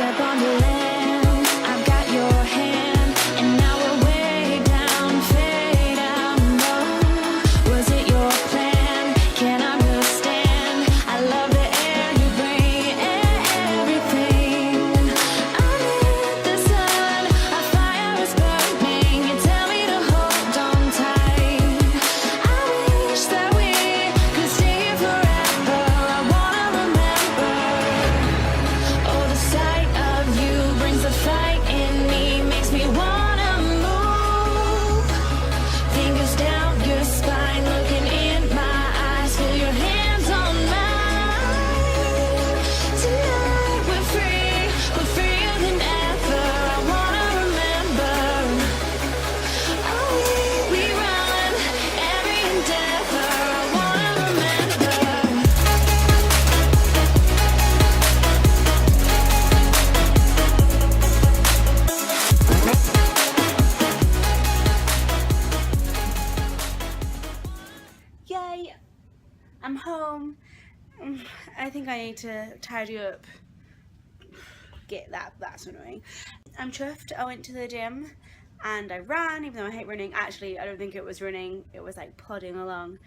step on the land, I've got your hand, and now we're way down, fade out low. Was it your plan? Can't understand. I love the air you bring, everything. Under the sun, a fire is burning. You tell me to hold on tight. I wish that we could stay here forever. I wanna remember. Oh, the sight of you brings the fight in me, makes me wanna move. Fingers down your spine, looking in my eyes, feel your hands on mine. Tonight we're freer than ever. I wanna remember. Oh, we run every endeavor. I wanna remember. Yay! I'm home. I think I need to tidy up. That's annoying. I'm chuffed. I went to the gym and I ran, even though I hate running. Actually, I don't think it was running, it was like plodding along.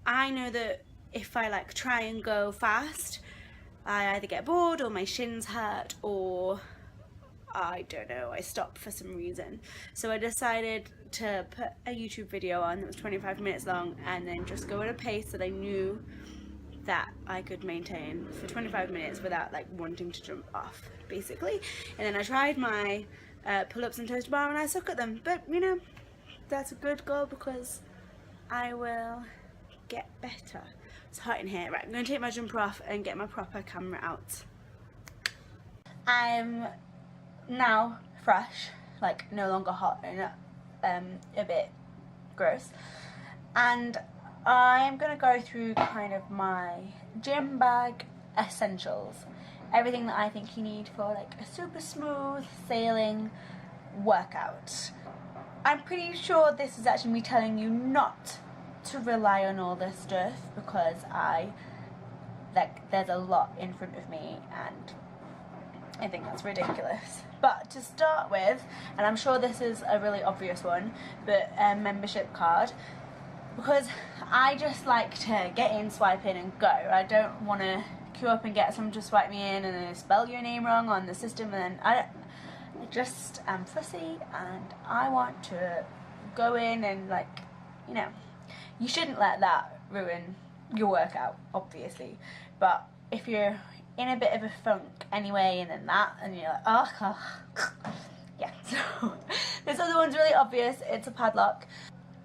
I know that if I like try and go fast, I either get bored or my shins hurt, or I don't know, I stopped for some reason. So I decided to put a YouTube video on that was 25 minutes long and then just go at a pace that I knew that I could maintain for 25 minutes without like wanting to jump off, basically. And then I tried my pull-ups and toaster bar and I suck at them, but you know, that's a good goal because I will get better. It's hot in here. Right, I'm going to take my jumper off and get my proper camera out. I'm now fresh, like no longer hot and a bit gross, and I'm gonna go through kind of my gym bag essentials, everything that I think you need for like a super smooth sailing workout. I'm pretty sure this is actually me telling you not to rely on all this stuff because there's a lot in front of me and I think that's ridiculous. But to start with, and I'm sure this is a really obvious one, but a membership card, because I just like to get in, swipe in and go. I don't want to queue up and get someone to swipe me in and then spell your name wrong on the system, and then I just am fussy and I want to go in and, like, you know, you shouldn't let that ruin your workout, obviously. But if you're in a bit of a funk anyway and then that and you're like, oh. Yeah, so this other one's really obvious. It's a padlock.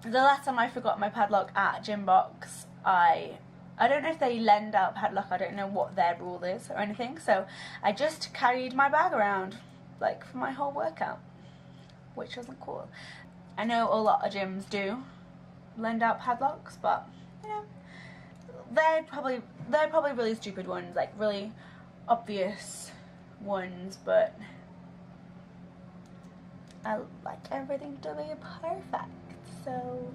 The last time I forgot my padlock at Gymbox, I don't know if they lend out padlock, I don't know what their rule is or anything, so I just carried my bag around like for my whole workout, which wasn't cool. I know a lot of gyms do lend out padlocks, but you know, they're probably really stupid ones, like really obvious ones, but I like everything to be perfect. So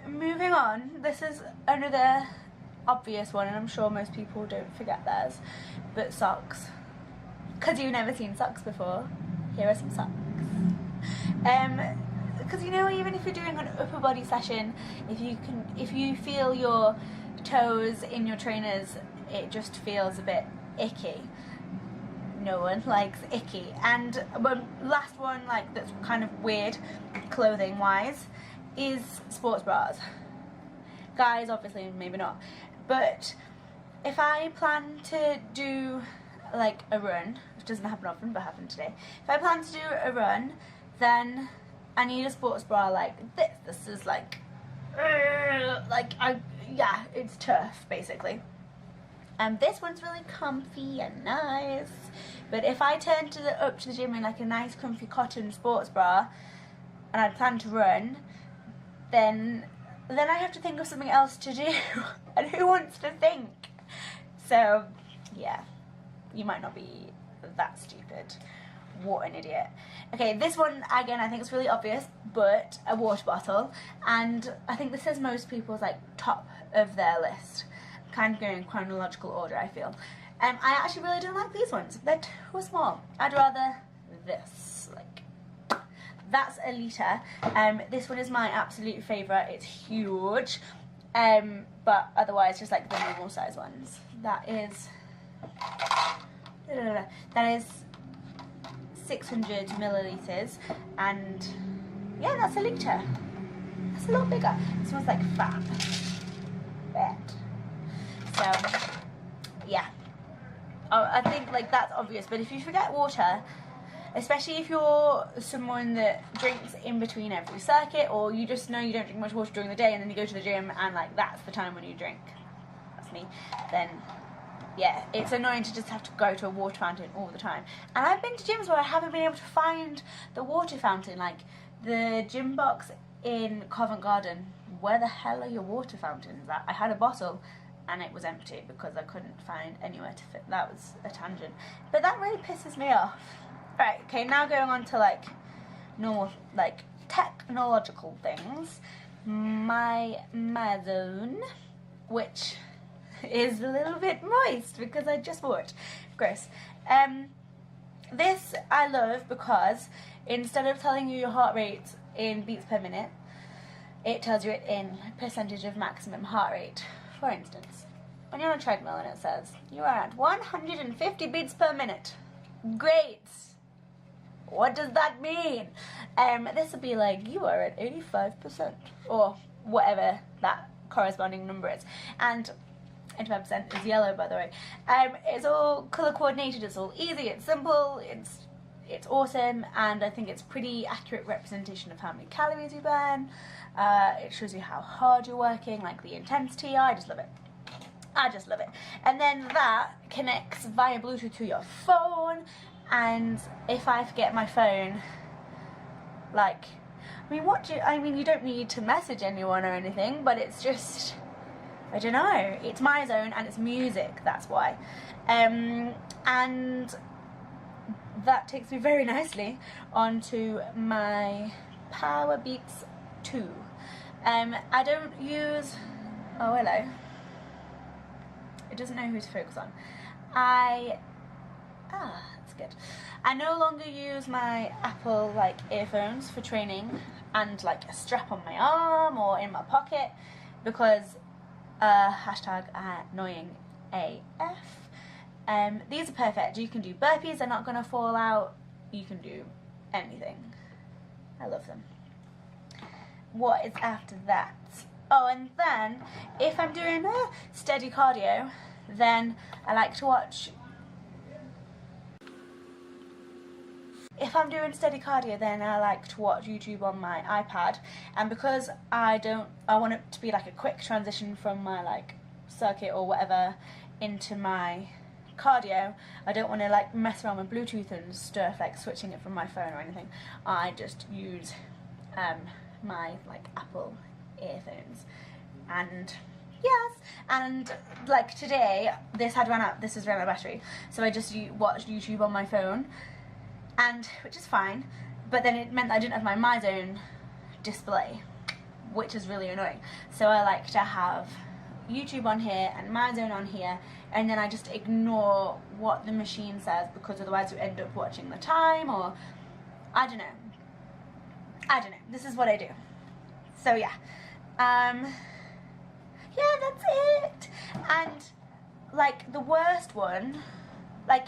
moving on, this is another obvious one and I'm sure most people don't forget theirs, but socks, because you've never seen socks before. Here are some socks. Because you know, even if you're doing an upper body session, if you feel your toes in your trainers, it just feels a bit icky. No one likes icky. And last one, like, that's kind of weird clothing wise, is sports bras. Guys, obviously, maybe not, but if I plan to do like a run, which doesn't happen often but happened today, if I plan to do a run, then I need a sports bra like this. This is like yeah, it's tough basically. And this one's really comfy and nice, but if I turn up to the gym in like a nice comfy cotton sports bra and I plan to run, then I have to think of something else to do and who wants to think? So yeah, you might not be that stupid. What an idiot. Okay, this one again I think it's really obvious, but a water bottle, and I think this is most people's like top of their list. I'm kind of going in chronological order, I feel. I actually really don't like these ones. They're too small. I'd rather this. Like, that's a litre. This one is my absolute favourite. It's huge. But otherwise, just like the normal size ones. That is 600 millilitres, and yeah, that's a litre. That's a lot bigger. This one's like fat. So yeah, I think like that's obvious. But if you forget water, especially if you're someone that drinks in between every circuit, or you just know you don't drink much water during the day and then you go to the gym and like that's the time when you drink, that's me, then yeah, it's annoying to just have to go to a water fountain all the time. And I've been to gyms where I haven't been able to find the water fountain, like the gym box in Covent Garden. Where the hell are your water fountains at? I had a bottle and it was empty because I couldn't find anywhere to fit. That was a tangent. But that really pisses me off. Right, okay, now going on to like normal, like technological things. My Amazon, which is a little bit moist because I just wore it. Gross. This I love because instead of telling you your heart rate in beats per minute, it tells you it in percentage of maximum heart rate. For instance, when you're on a treadmill and it says you are at 150 beats per minute. Great. What does that mean? This would be like you are at 85% or whatever that corresponding number is. And 85% is yellow, by the way. It's all colour coordinated, it's all easy, it's simple, it's awesome, and I think it's pretty accurate representation of how many calories you burn. It shows you how hard you're working, like the intensity. I just love it. I just love it. And then that connects via Bluetooth to your phone, and if I forget my phone, like, I mean, you don't need to message anyone or anything, but it's just, I don't know, it's my zone and it's music, that's why. And that takes me very nicely onto my Power Beats 2. I don't use, oh hello, it doesn't know who to focus on. That's good. I no longer use my Apple like earphones for training and like a strap on my arm or in my pocket because hashtag annoying AF. These are perfect. You can do burpees, they're not going to fall out. You can do anything. I love them. What is after that? Oh, and then if I'm doing a steady cardio, then I like to watch. If I'm doing steady cardio, then I like to watch YouTube on my iPad, and because I want it to be like a quick transition from my like circuit or whatever into my cardio, I don't want to like mess around with Bluetooth and stuff, like switching it from my phone or anything. I just use my like Apple earphones, and yes, and like today this has run out of battery, so I just watched YouTube on my phone, and which is fine, but then it meant that I didn't have my MyZone display, which is really annoying. So I like to have YouTube on here and MyZone on here, and then I just ignore what the machine says, because otherwise you end up watching the time, or I don't know. This is what I do. So yeah. Yeah, that's it. And like the worst one, like,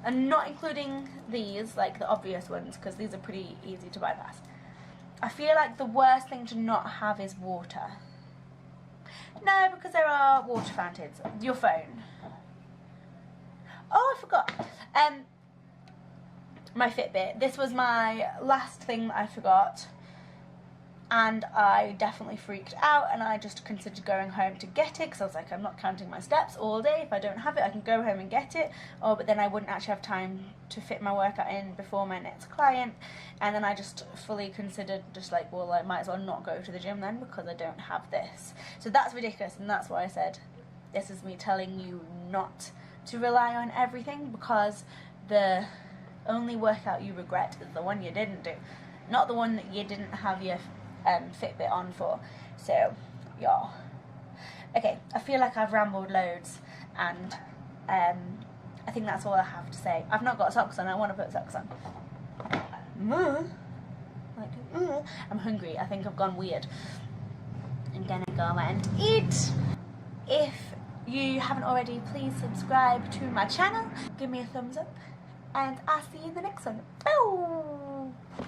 and not including these, like the obvious ones, because these are pretty easy to bypass. I feel like the worst thing to not have is water. No, because there are water fountains. Your phone. Oh, I forgot. My Fitbit. This was my last thing that I forgot, and I definitely freaked out, and I just considered going home to get it, because I was like, I'm not counting my steps all day. If I don't have it, I can go home and get it. Oh, but then I wouldn't actually have time to fit my workout in before my next client, and then I just fully considered just like, well, I might as well not go to the gym then, because I don't have this. So that's ridiculous, and that's why I said this is me telling you not to rely on everything, because the only workout you regret is the one you didn't do, not the one that you didn't have your Fitbit on for. So yeah, okay, I feel like I've rambled loads, and I think that's all I have to say. I've not got socks on. I want to put socks on. I'm hungry. I think I've gone weird. I'm gonna go and eat. If you haven't already, please subscribe to my channel. Give me a thumbs up. And I'll see you in the next one. Bye!